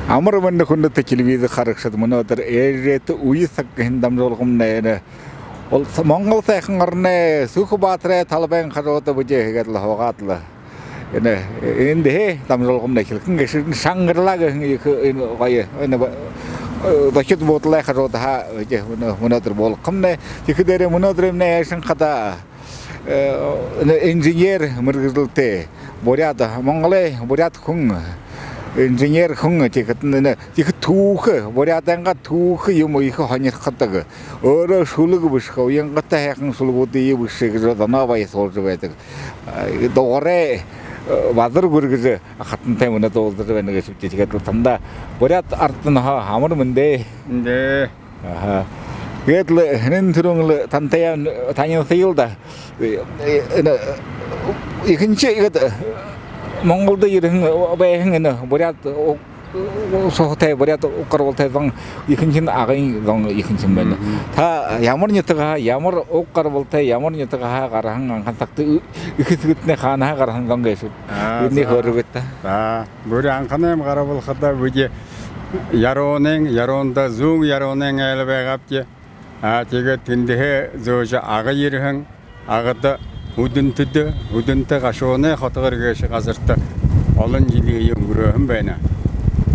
Amar bende kunde televizyon karıştı mınadır erreti uyusak hindam yolgum neyne ol Mongol sayxınlarına suku batıra talban karota bu cehetli hoğatlı yani indi tam yolgum nekilkin geçin şangırla gayı ne dakit botla karota ha mınadır bolqım ne tikidere mınadır ne yaşın kada inженер mırgızlılte boryada Mongolay boryat kun инженер хүн тийг түүх буряданга түүх юм их хоньрхдаг өөрөө шүлэг биш уянгатай хайхан шүлгүүдийн биш гэж данавай суулж байдаг доорэ базар гүргэж хатантай мөнө дуулдаж байна гэж тэгээд тандаа буряд ард нь хамар мэндэ аа тэгээд л хэнэн түрүүн тантай таний филда ихэнчээ ихэд Mongol'da yürüyün, bayın ne, buraya sohbet, buraya okarvoltay zang, ikinci ağın zang ikinci ben. Ta yağmur niyetine, yağmur okarvoltay, yağmur niyetine karahın ankansakta ikisitne khana karahın zang geçti. Ne horbetti? Buraya ankanayım karavolkada böyle yaronda zoom yaronen elbe kapçı. Çünkü tinde zoja ağa yürüyün, ağda Udunta kaşone hatırgışı gazırtı alın jiliği yungurun bana.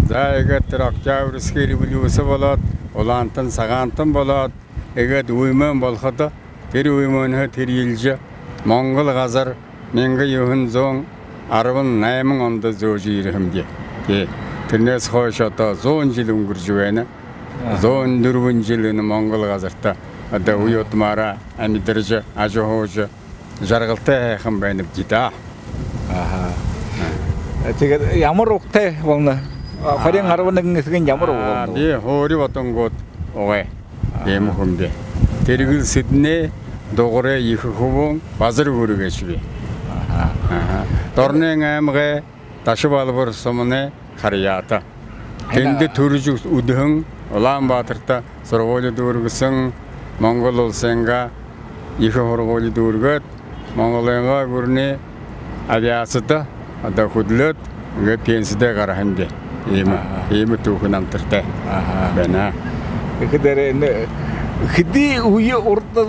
Zayga trakçavr skeri biliyorsa balat, olantın sagantın balat, eğer uyman balxada, teri uymanı teriyilce, Mongol gazar, menge yuhun zon, arabın nayımın onda zojirhim diye. Tırnes hoşata zon jilin gurjuvene, zon durvun jilini Mongol gazırta, ada uyutmara, amidirce, acı hoca. Жаргалтай хайхан байна гидаа. Тэгээд ямар угтай болно? 2011 хэсгийн ямар уг болно? Би хоори бодонгууд угаа. Ийм хүмдэ. Тэргэл сэднэ дугаараа их хөвөн базар өргөж би. Дорнын аймгаа Ташбалбар сумны харьяата. Тэнд төрж өдөн Улаанбаатарта сургууль дүүргэсэн Монгол улсынга их сургууль дүүргээд Mongolia gurni aviasada ada hudlut nggak piensideh karahande ima tuh namterte bena kedere khidi uye orta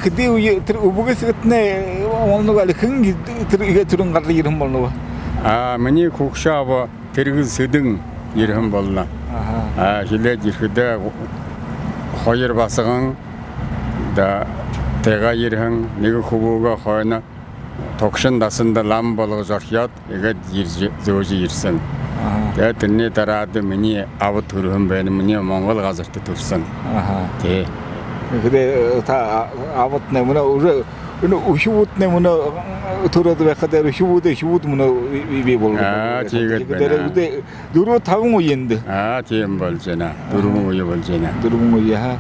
khidi uye ter ubuge sikatne molnu gal khing ter turun garli yirum molnu meni kukshava tergil seding yirum bolna hile jirhida khoyer basıgan da Tega yirhen, nege kubuga khoyna, tokşun dasında lam balığı zorhiyat, ege zoji yirsen. Te ne taradı meni avut turhum beni meni Mongol gazırtı tursan. Te. Gede ta avut ne muna uşubut ne muna turadı ve kadar uşubut muna bir bol. Çiğet bena. Gede duru tavun uyendi. Çiğem bolcena, durumu uyu bolcena. Durumu uyu ha.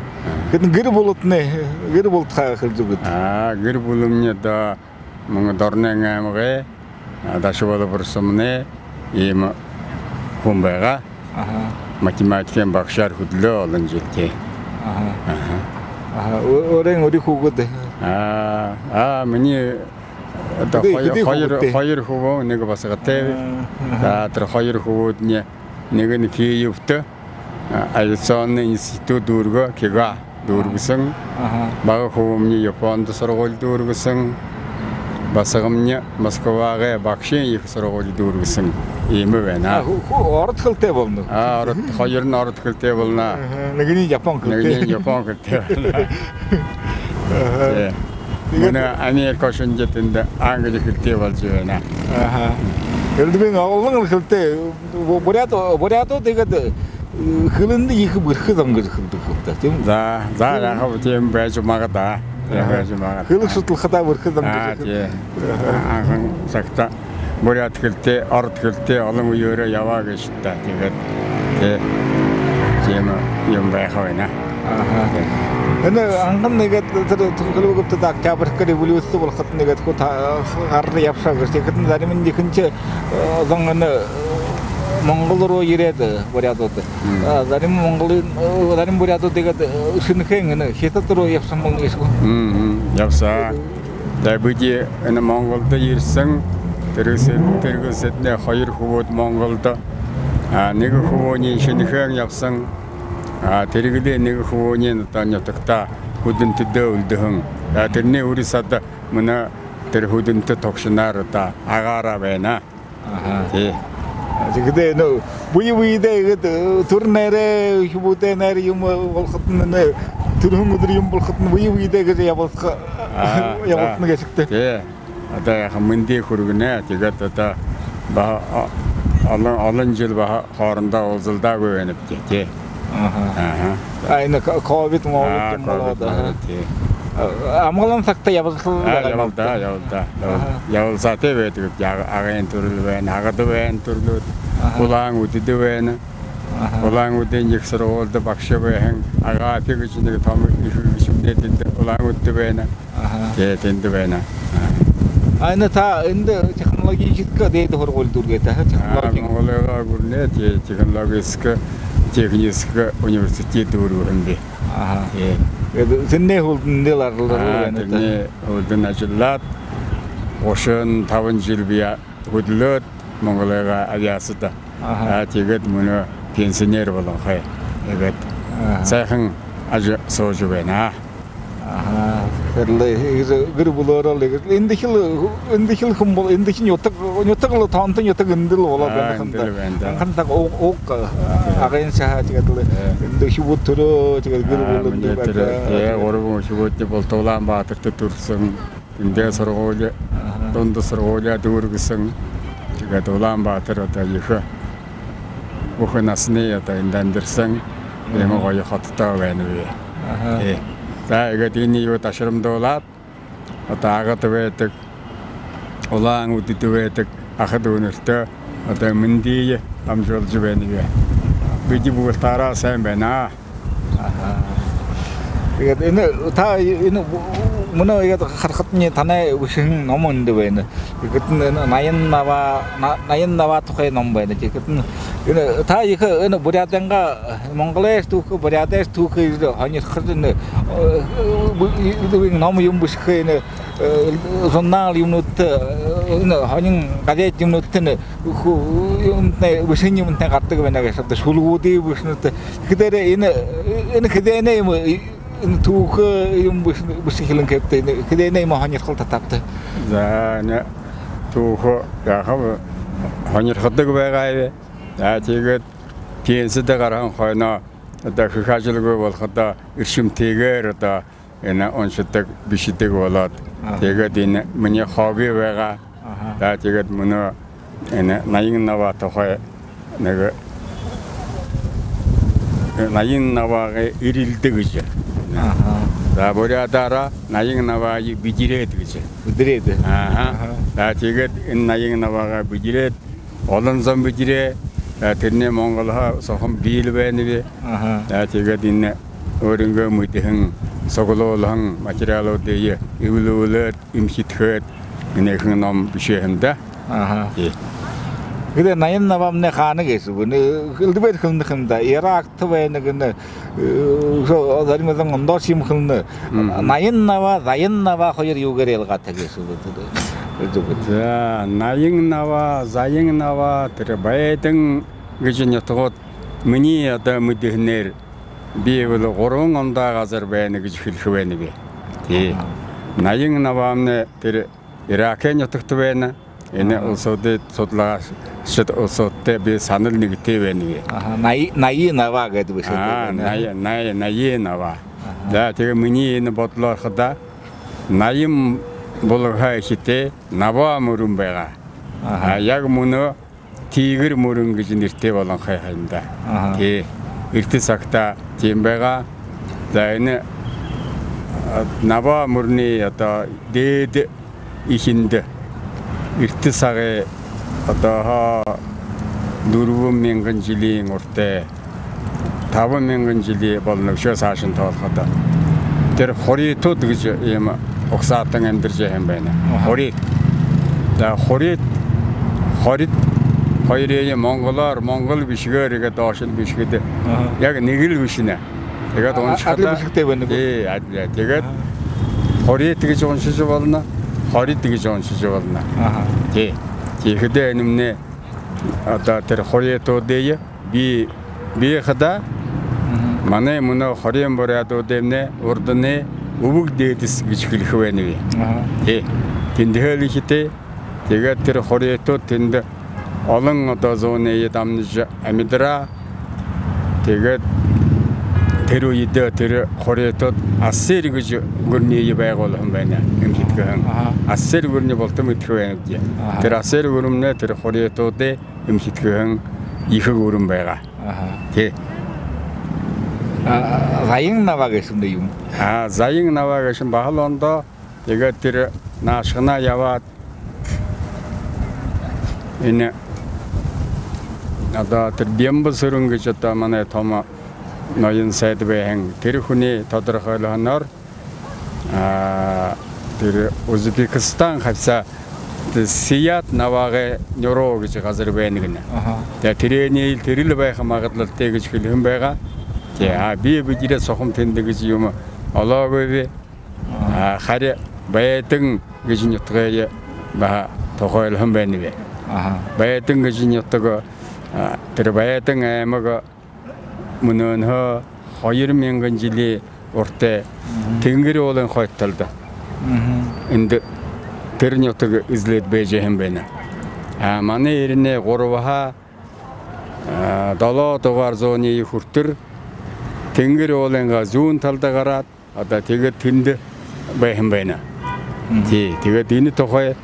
Gede geri bolut ne? Geri bolut kırdı gede. Geri bolum ne da manga dornen amge, da şovalı bursumne, ima kumbaga. Matematiken bakşar hudlu olun cilke. Orang ori kugut. Meni da hayır huvu nege basıqte. Da tır hayır huvu nege niki yuftu. Alson institut durga kega durgusun. Bağı huvumni Japonda sorgol durgusun. Basıqımni Moskvaga bakşın yek sorgol durgusun. İmi bena. Orut kılte bolnu. Orut hayırın orut kılte bolna. Negeni Japon kılte. Negeni Japon kılte. Bana Amerika şunjetinde Angli kılte bolcuyana. Eldiven ağılın kılte. Buraya degede hılında yıkı bırkı zangır kıldı değil mi? Za rakı bitiyorum bence mağda. Hılık sütül hata bırkı zangır. Ağın sakta. Buraya tıkılte, art tıkılte, alın uyuyor yava geçti. Cema yumbaya kavayna. Ana angkan negat kalau kita tak cabar kerja bulu itu berkat negat ko harus yapsa kerja kita dari mendikince zangan Mongolro yirede buraya tuh. Dari buraya tuh negat sünken ne kita terus yapsa Mongol itu. Yapsa. Dabuji ana Mongolda yirsen terus ne hayır huvud Mongolda нэг хөвөөний шинэхэн явсан тэргэлээ нэг хөвөөний одоо нутагта хүдэн төдөө үлдэн тэрний үрисад мөн тэр хүдэнтэй тогшнаар одоо агаараа байна. Тий. Тэгдэ нөө буй дэ турнэрэ хибудэ нэр юм болоход нэ түрхэн өдөр юм болоход буй дэ гэж явуулах гэжтэй. Тий. Одоо яхан мэнди хүргэнэ. Тэгээд одоо олон жил хоорондоо уулзалдаагүй байна тий. Энэ ковид болоод амгалан цагта явуулсаатай байдаг. Агийн төрөл байна, агад байна, төрлүүд улаан үдэд байна. Улаан үдийн их сургуульд багш байна. Агаа тэгж нэг том их шүмнэдэд улаан үдэд байна. Тий, тэнд байна. Энэ та энэ технологичд дээд хоргуул дүргээд Монголыгаа гүрнэ технологический технический университет дүргэнди. Зэннэ хөлдөн нэл арлаа байна. Тэрний хөлдөн ажиллаад 35 жил би хөдлөөд Монголыгаа авьяасад тэгээд мөн пенсионер болон хай. Тэгээд сайхан аж сууж байна. Гэр болоороо энэ хэл хүм бол энэ хин ютаг таантан ютаг эндэл болоод байна. Хантаг ог агийн сахаа тэгээд энэ хөвөт төрөө тэгээд гэр болоод байна. Гурван хөвөт бол Улаанбаатарт төрсөн. Эндээ сургууль дунд сургуулиа дүүргэсэн. Тэгээд Улаанбаатар одоо их бүхэн насны одоо энд амьдэрсэн юм гоё хоттой байна вэ. За ингээд энэ юу ташрамдуулаад одоо агад байдаг улаан үдэд байдаг ахад өнөртөө одоо мэндий амжуулж байна вэ. Бид бүгд тараа сайн байна. Тэгээд энэ та энэ мөнөө яг харахад нь танай өшин ном өнд байна. Тэгээд 88 тухай ном байна. Тэгээд энэ та их энэ буряданга Монголээс түүх бурядаас түүх хоньход энэ ном юм бишх энэ журнал юмнууд энэ хонин газет юмнууд энэ юмтай өшин юмтай гардаг байна гэж одоо шүлгүүдийн бүшнүүд. Тэгэхээр энэ хэдэнэ юм түүх юм биш хэлэн гэвтэй хэдэнэ юм хоньхол татавтай. За нэ түүх яхав хоньхолдог байгаа. Тэгээд пенсэд гарсан хойно одоо их ажилгүй болоход иршимтэйгээр одоо энэ уншдаг бишдэг болоод тэгээд энэ миний хобби байгаа. Тэгээд мөн энэ 88 тухай нэг 88-ыг ирэлдэг гэж. За бурядаараа 88-ыг bijirээд гэж. Bijirээд. За тэгээд энэ 88-ыг bijirээд олон зам bijirээ тэрний Монголоо сохон биел байна вэ. Тэгээд энэ өөрөнгөө мэдхэн соглуулан материалуудыг эвлүүлээд имхитгэхэд энэхэн ном бишээхэндэ. Гэдэг 88-ны хаана гэсэн үг. Хэлбэр хэлнэхэндэ Иракт байна гэнэ. Заримдаа ондоос юм хэлнэ. 88 хоёр юугаар ялгаатай гэсэн үг. За 88 тэр байдан гэж нятгууд миний одоо мэдхнээр би бол 3 ондоо газар байна гэж хэлэх байна би. Тий. 88-ны тэр Иракийн нутагт байна. Энэ улсуудад судлаач улсуудтай би санал нэгтэй байна вэ. 89 гэдэг биш үү? 89. За тэгээ миний энэ бодлоохоо 80 болгоо хитэ Нава мөрөн байгаа. Яг мөнөө Тигэр мөрөн гэж нэртэй болон хайханда. Тий. Эртний цагта тийм байгаа. За энэ Нава мөрний одоо дээд ихэнд эртний цагийн одоо 4000 жилийн уртаа 5000 жилийн болно шүү цаашин тоолоход. Тэр хоритууд гэж юм угсаатан амьдарч юм байна. Хорит. За хорит хоёрын монголоор монгол бишгээр игээд доошин бишгээд яг нэг л биш нэ. Тэгээд уншихад бишгтэй байна. Тэгээд хорит гэж уншиж болно. Хорит гэж уншиж болно. Тий. Тэгэхдээ нэмнэ ата тэр хорьетодeye би хада манай мөнө хорьен борядодемне урдны өвөг дээдэс гэж хэлэх байна вэ. Тэндэл ихтэй тэгээд тэр хорьетод тэнд олон одоо зооны дамнаж амидра тэгээд тэр үедээ тэр хорьетод ассер гэж гүрний байгуулсан байна. Юм хэлгэн ассер гүрний болтом идэх байна гэж. Тэр ассер гүрмнээ тэр хорьетодыг юм хэлгэн их гүрэн байгаа. Тий. Заян наваа гэсэн юм. Заян наваа гэсэн бахалондоо тэгээд тэр наашгана яваад энэ одоо тэр Бямбасөрөн гэж одоо манай том ноён сайд бэхэн тэр хүний тодорхойлохоноор тэр Узбекистан хавса Сият наваагийн нёро гэж газар байна гэнэ. Тэгээд тэрний тэрл байх магадлалтай гэж хэлхэн байгаа. Би бидээ сохом тэнд гэж юм олоогүй харь байдэн гэж нутгаа ба тохойлхон байна вэ. Байдэн гэж нутаг тэр байдэн аймаг мөнөө 2000 жилийн уртаа тэнгэр уулын хойтолд энд тэр нутаг излээд байж юм байна. Манай ирнэ 3-ха 7 дугаар зууны хүртэр тэнгэр уулынга зүүн талда гараад одоо тэгээд тэнд байхан байна. Тэгээд энэ тухай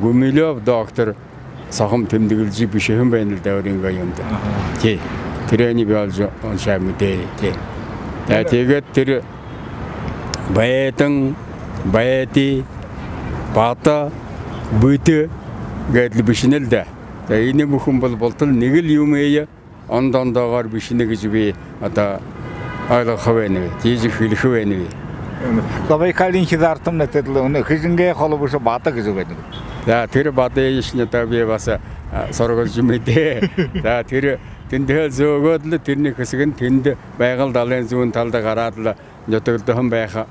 Гумилев доктор сахам тэмдэглэж биш юм байна л да өөрийнхөө юмд. Тэрний биолж оншаа мэдээ. Тэгээд тэр байдэн байди бата бүт гэдэл бишнэл да. Энэ бүхэн болтол нэг л юм ээ ондондоогоор бишнэ гэж би одоо ойлгох байна. Тийж хэлэх байна. Гавайкалин хизартам нэтэл өнө хизингээ холбоос бата гэж байна. За тэр бадаа ишнэ та би бас сургуулж мэдээ. За тэр тэндэл зөөгөөд л тэрний хэсэг нь тэнд байгаль далайн зүүн талд гараад л нөтөлдөн байх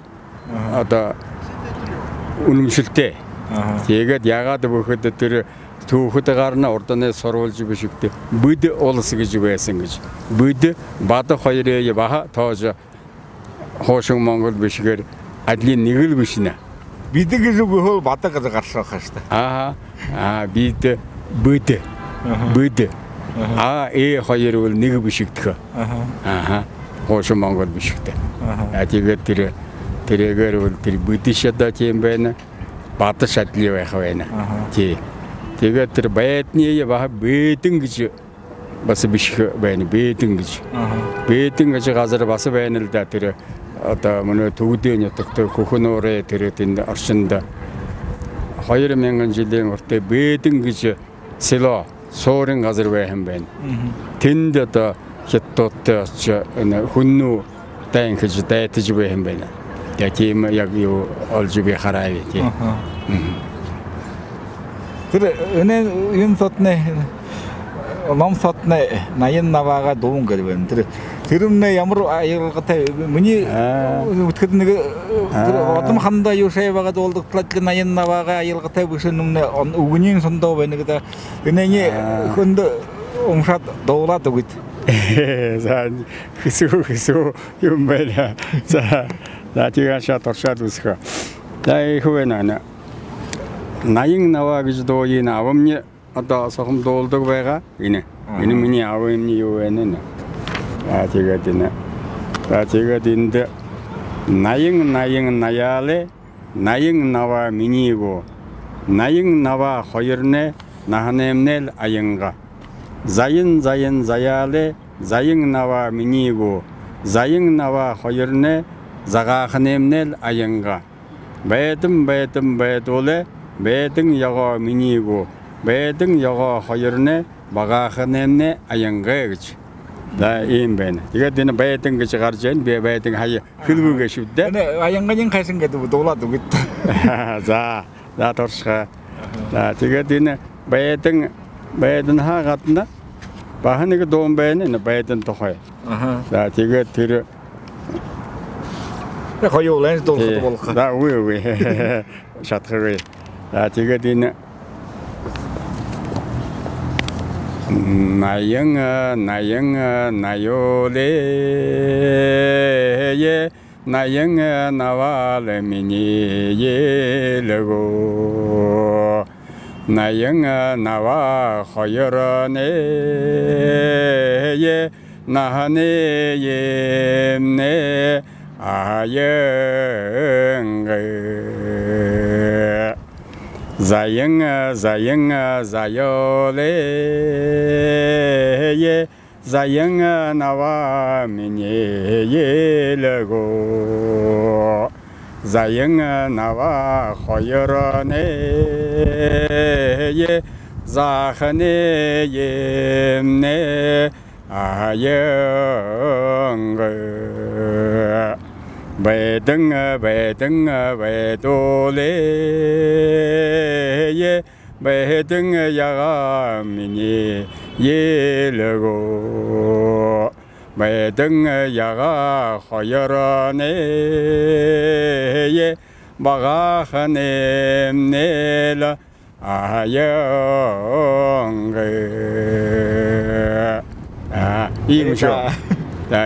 одоо үнэмшилтэй. Тэгээд ягаад бөхөд тэр түүхэд гарна урдны сурвалж бишигтэй бүд улс гэж байсан гэж. Бүд бад хоёрыг баха тоож хоошин Монгол бишгээр адлийн нэг л биш нэ. Бид гэж үгүй бадаг гэж гарсах хааштай. Бид бүд. Хоёр бол нэг бишигдэх. Хоошин Монгол бишигтэй. Тэгээд тэрээр бол тэр бүдишэдэ тийм байна. Бад шатли байх байна. Тэгээд тэр байдны баха бэдэн гэж бас биш байна. Бэдэн гэж. Бэдэн гэж газар бас байна л да тэр одоо мөн төгдөө нутагт хөхнөөрэ тэр тэнд орчинд 2000 жилийн уртаа бэдэн гэж село суурин газар байсан байна. Тэнд одоо хятадтай очиж хүннүү дан гэж дайтаж байсан байна. Тийм яг юу олж би хараа тийм. Тэр энэ юм сотны ном сотны 80 наваага дуун гэж байна. Тэр өмнө ямар аюулгатай миний үтгэд нэг тэр одом хандаа юу шай байгаа дуулдагтлаа 80 наваага аюулгатай бүсэн өмнө үгний сондоо байна гэдэг. Энэ хүнд умшаад дуулаад өгд. За хэсүү юм байна. За тийгашаа торшаад үсэх. За их байна. 80 наваа гэж дуугийн авамны одоо сохом дуулдаг байгаа. Энэ миний авамны юу байна. Тэгээд энэ. Тэгээд энд 80 наяале 80 наваа минийгоо 80 наваа хоёрны нахнэмнэл аянга. Заян заяале 80 наваа минийгоо 80 наваа хоёрны загаахнэмнэл аянга. Байдам байдууле бэдэн ягаа минийгоо бэдэн ягаа хоёрны багаахнэмнэ аянга гэж. Да ийм байна. Тэгээд энэ бэдэн гэж гарч байна. Би бэдэн хаяа хэлвэгээ шивдэ. Аянгагийн хайсан гэдэг дуулаад өгд. За торшгаа. Тэгээд энэ бэдэн хаагадна бахан нэг дуун байна. Энэ бэдэн тухай. За тэгээд тэр хоёул энэ дуусах болох. Да үгүй. Шатхавэ. Тэгээд энэ 나영나요레 나영 나와레 미니예르고 나영 나와 허여러네 나하네 예네 아영게 자영 자요레 자영 나와 미니예르고 자영 나와 허여러네 자하네 예네 아영게 배등 배도레 배등 야가미니 예르고 배등 야가 허여러네 마가하네라 아영게 이무쇼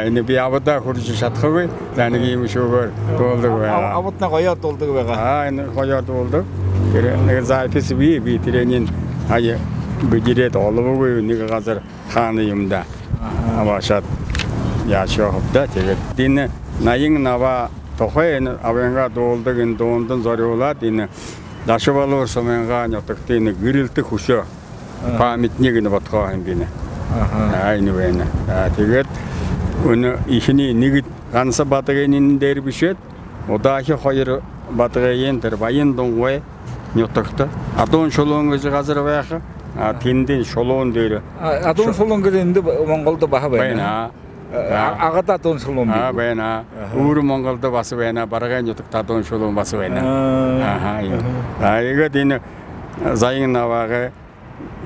ini bir avda kuruşu şatxığı, yani giymişoğur doldu ve. Avutna koyar doldu ve. Yani koyar doldu. Ne zayıfısı bir trenin ayı bücüret olup bu ne kadar kanıyımda. Ama şat yaşıyordu. Dine nayın nava tohayın avanga dolduğun doğundan zoryola dine. Daşıvalı orsamanga yaptık dine gürültü kuşu. Pamitni günü batkağın dine. Aynı böyle. Teget onu işini nigit kansa batırının derbişet. O dahi hayır batırayın terbayın dongoy nyotakta. Adon şolon gözü hazır vayakı. Tindin şolon deyir. Adon şolon gözünde Mongol'da baha bayna. Ağada adon şolon deyir. Bayna. Uğur Mongol'da bası bayna. Baragay nyotakta adon şolon bası bayna. Ayıga dine zayın navağı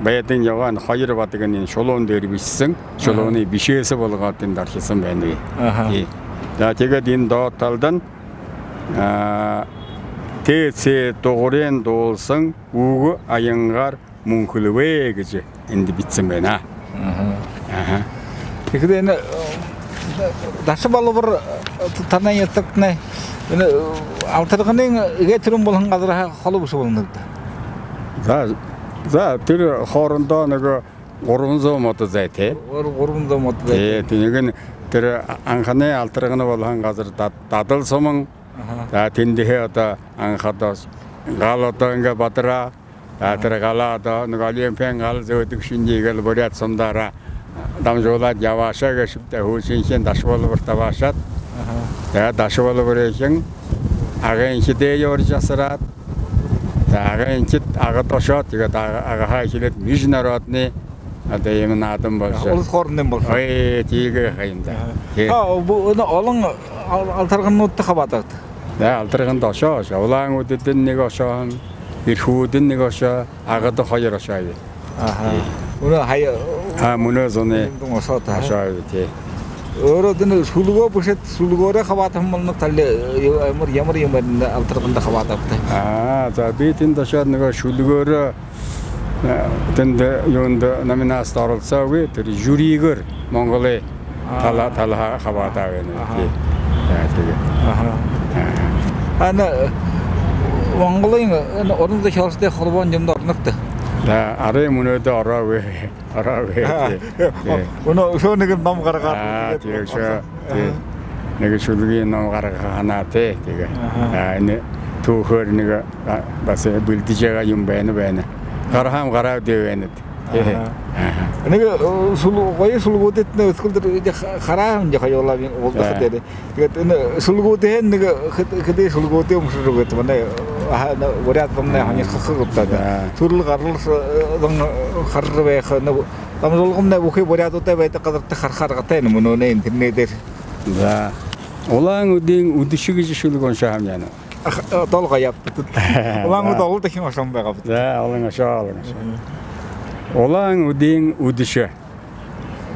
bayatın yagan hayır batırının şolon derbişsin. Şolonu bir şeyse bolgatın darkısın bayna. Ya tega din dağıtaldan tese doğruyan doğulsan uğu ayıngar munkuluve gece indi bitsin ben ha. Peki de ne daşı balı bir tanıyan yatak ne? Ne altırgının getirin bolan kadar halı bu bulundu. Za tür horunda ne gorunzo motu zaten. Gorunzo motu zaten. Tinegin tür ankane altırgını bolan kadar dadıl somon. Da tindihe ata angkata galata enggak batra tergalata ngalien pengal zeutik shinji gal boriat sondara damjola javasha gashipta husin dashwal bertawashat ya dashwal berechen agen kide yorjasrat da agen kit agatoshat ya da aga haylet mijnaratni adayım adım bolsa ol korundan bolsa ay tiga hayında ha bu onun altırgının otu kabatat. Ya altırgın daşa, ulan ödedin ne kaşan, bir hudin ne kaşa, ağada hayır aşağıya. Bunu hayır. Bunu zone. Aşağıya. Öğretin sulugo bu şey sulugora kabatam malına talle yamır altırgında kabatat. Tabii tin daşa ne kaş sulugora, tende yonda namina starolsa ve teri juriger Mongol'e tala kabata ve. Ana Mongol'un orada çalıştığı kurban cümle ornaktı. Da araya bunu da arawe. Onu şu ne kadar nam karakat. Diyor şu. Ne kadar şulgi nam karakat anate diyor. Ne tuhur ne bas bildiğe yum beni. Karaham karav diyor ne. Ne sulgu detne uskuldur kharaham je khayola bin oldu dedi. Ne sulgu de ne kede sulgu de musuru bet bana borat bana hani khakıp da. Turul garıl kharr ve ne tamzolgum ne bu borat da be kadar khar gatayın bunu ne internet'te. Da olan udin udişigi sulgun şaham yani. Dolga yaptı. Olan udol da kim aşam be kaptı. Da olan aşağı. Olan udin udişe.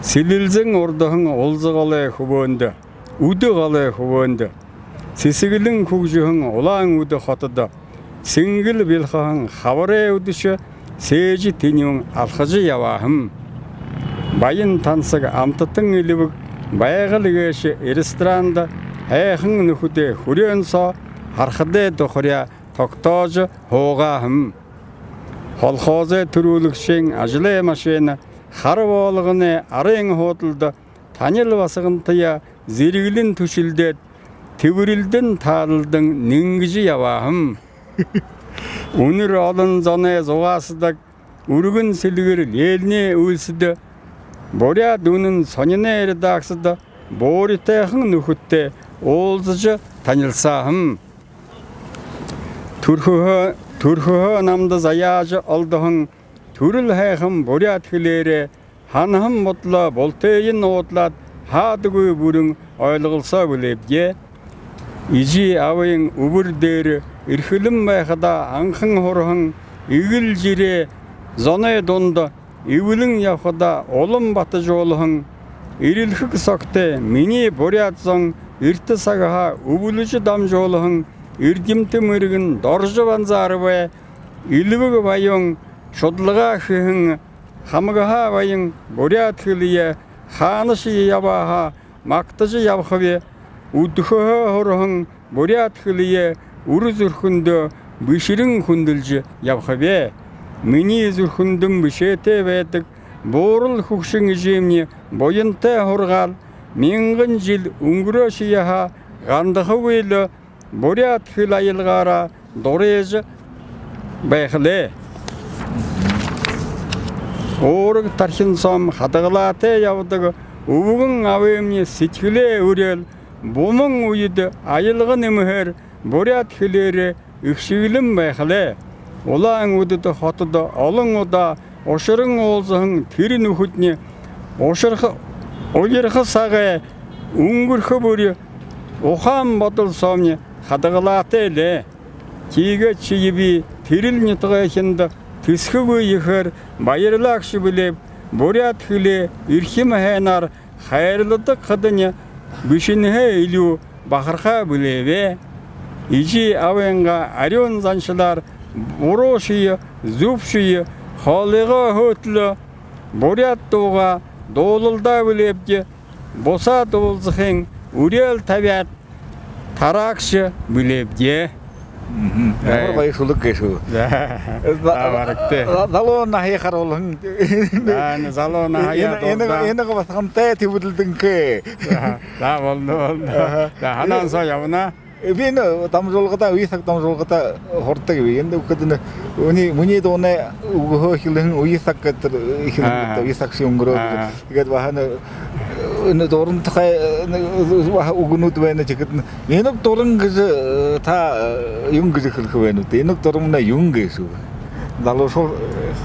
Sililzen ordahın olzağalay hubonda. Udıgalay hubonda. Sisigilin kugjuhun olan udı hatıda. Singil bilhahın havare udişe. Seji tiniyun alhacı yavahım. Bayın tansık amtıtın ilibik bayğılıgışı restoranda ayxın nühüde hürüyensa harxıda doxurya toktacı hoğahım. Kolxoza türülükşen acılı maşina xarıbolığını arayın hotelda tanıl basıgıntıya zirgilin tüşildet tübürildin tarıldın ningici yavahım. Unur alın zanaya zoğasıdak urgun silgir leline ölsüdü. Borya dünün sonuna eridaqsıda boritayxın nühütte olzıcı tanılsahım. Türhü namda zayacı aldığın türül hayxım borya tüleri hanhım mutla bolteyin otlat hadıgı burun aylığılsa bilebge. İci avayın ubur deri irhilim bayxada anxın horhın igil jiri zanaya donda İvılın yaxıda olum batıcı olğun, irilhik sakte mini boryatsan irti sagaha ubulucu damcı olğun, irgimti mırgın dorjı vanzarı ve ilvig bayın şodlığa xihın, hamıgaha bayın boryat hiliye, xanışı yabaha, maktıcı yabxı ve uduhu horğun boryat hiliye, uruzurkundu, bişirin kundulcu yabxı ve Mini zürhündüm bişete vedik, borul hukşın ijemni, boyunta horgal, mingin jil ungura şiyaha, gandığı veli, boryat hilayılgara, dorejı bayxile. Org tarhinsam hadığılate yavdığı, uğun avemni sitkile urel, bomun uyudu, ayılgın imher, boryat hileri, ükşivilim bayxile. Olağın ödüdü hatıda, alın oda, oşırın olzağın tirin ühütni, oyırğı sağı, ungurğı buri, oğam batıl samni, hadığılatı ele. Kiga çiyibi, tiril nıtığı ekinde, tüskü bu yıkır, bayırlı akşı bilip, boryat hili, irkim henar, hayırlıdı kadını, büşünhe ilü, bakırğa bilebe. İci avenge aryon zanşılar, Boroşıyı, züpşıyı, halığa hötlü, boryat doğuğa, doğulda bilebge, bosa doğulzıqın, urel tabiat, tarakşı bilebge. Ne var şuluk geçu. Zalon nahiye karolun. Yani zalon nahiye. Ene baskan te tibudildin ki. Da oldu. Da hanan soyavına. Beni tam yolgada, uyusak tam yolgada hortta gibi. Endi ukadını, muni de ona uğuhilin uyusak katır, uyusak şungro. İgad bahane, ne doğrun tıkay, ne ugunut beni çıkıtın. Enok doğrun kızı ta yung kızı kılkı beni. Enok doğrun ne yung kızı. Dalı sol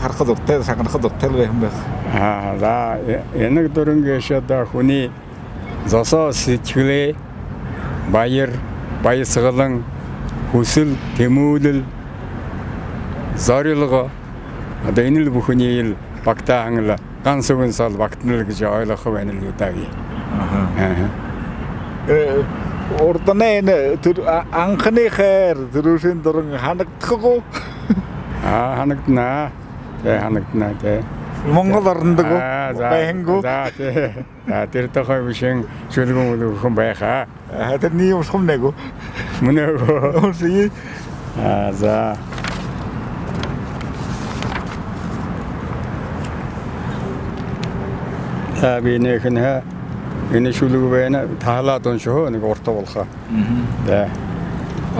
harka doktel, sakın harka doktel behim beh. Da enok doğrun kızı da huni zasa sitkile bayır. Bayısığılın, husul, temudil, zarılığı, adayınıl buhuniyil, baktağınıla, qansıgın sal, baktınıl gıcı aylığı venil yutağı. Orada ne, ankını kher, duruşun durun, hanıktığı o? Hanıktına, hanıktına, Mongolarında o, bayhıngu. Tirta koy bişin, şulgun ulu kum bayha. Hatta niye uskum nego? Munego. Orası za. Tabi ne kine, yine şulgu bayna tahladon şu, ne orta olsa. Da.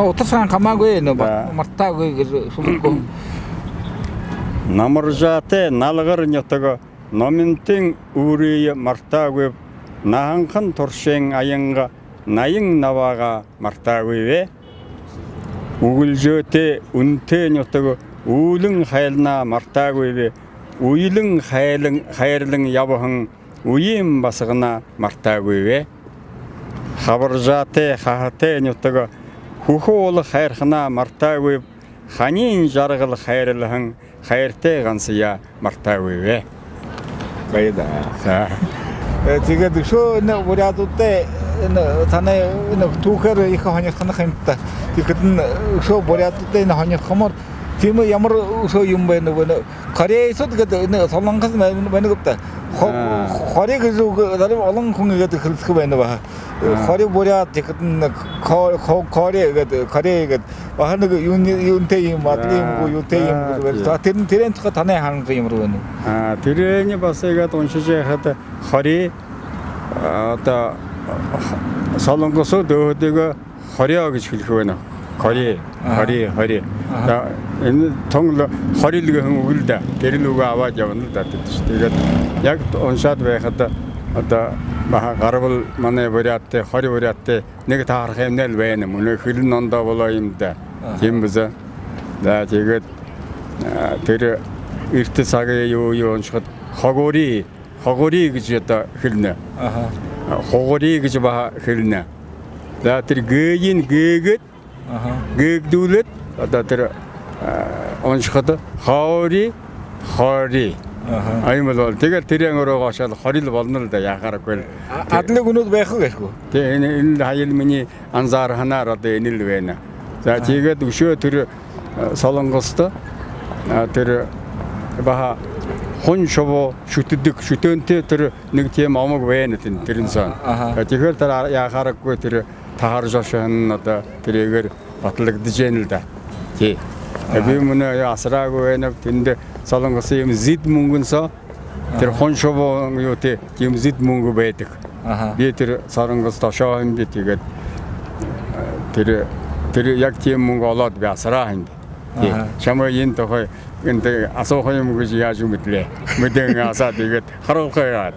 Otursan kamagoy ne bak, martagoy şulgu. Namırjate nalgır nyatıgı, nomintin uriyi martagoy, nahankın torşen ayınga, nayın navaga martagoy ve, uğuljöte unte nyatıgı, uğulun hayalına martagoy ve, uyulun hayırlın yabıhın, uyum basığına martagoy ve, xabarjate xahate nyatıgı, huhu olu hayırxına martagoy, xanin jargıl hayırlığın, hayırte gansıya martagoy ve. Bayda. Tiga düşo ne boryatute ne tane ne tuğer yıka hani kana kayıtta. Tiga şu boryatute ne hani kamar Timi ямар so юм байна вэ? Корейсод гэдэг солонгос байна гэдэг. Хорийг зөв олон хүн игээд хэлэх байна ба. Хорийг буряд тэгэхэд Корей гэдэг Корей гэдэг баха нэг юунтэй юм мадлим юутэй юм гэдэг. Тэрэн тухай таны хаан юм руу байна. Тэрний бас игээд уншиж яхад хорий одоо солонгосод өөдөг хорьё гэж хэлэх байна. Хорий. Энэ тонгло хорилгын үг л да. Тэр л үг аваад явна л да гэдэг чинь. Тэгээд яг уншаад байхад одоо гарвал манай буряттай, хори буряттай нэг таарах юм л байна. Мөн хөлн ондоо болоо юм да. Тийм биз. За тэгээд тэр эрт цагийн юу уншихад хогори гэж одоо хэлнэ. Хогори гэж хэлнэ. За тэр гээгийн гээгээд гээгдүүлээд одоо тэр уншихад хори аймал бол тэгэл тэрэн өрөөгөө шал хорил болно л да яхаарахгүй. Адлыг өнөд байх уу гэхгүй. Тэг энэ хаял миний анзаар ханаар одоо энэ л байна. За тэгээд өшөө тэр солонгост тэр баха хон шово шүтөнтэй тэр нэг тийм омог байна тэрэн сан. Тэгэхээр тэр яхаарахгүй тэр тааржошон одоо тэрээр батлагдж яана л да. Тий. Би мөн асраагүй байна. Тэнд солонгос юм зид мөнгөнсөө тэр хон шово юу тийм зид мөнгө байдаг. Би тэр солонгос тошоо юм би тэгээд тэр яг тийм мөнгө олоод би асраа юм. Тий. Чамаа энэ тохой энэ асуух юм гэж яаж юм блэ. Мэдэн асаа тэгээд харахгүй яа.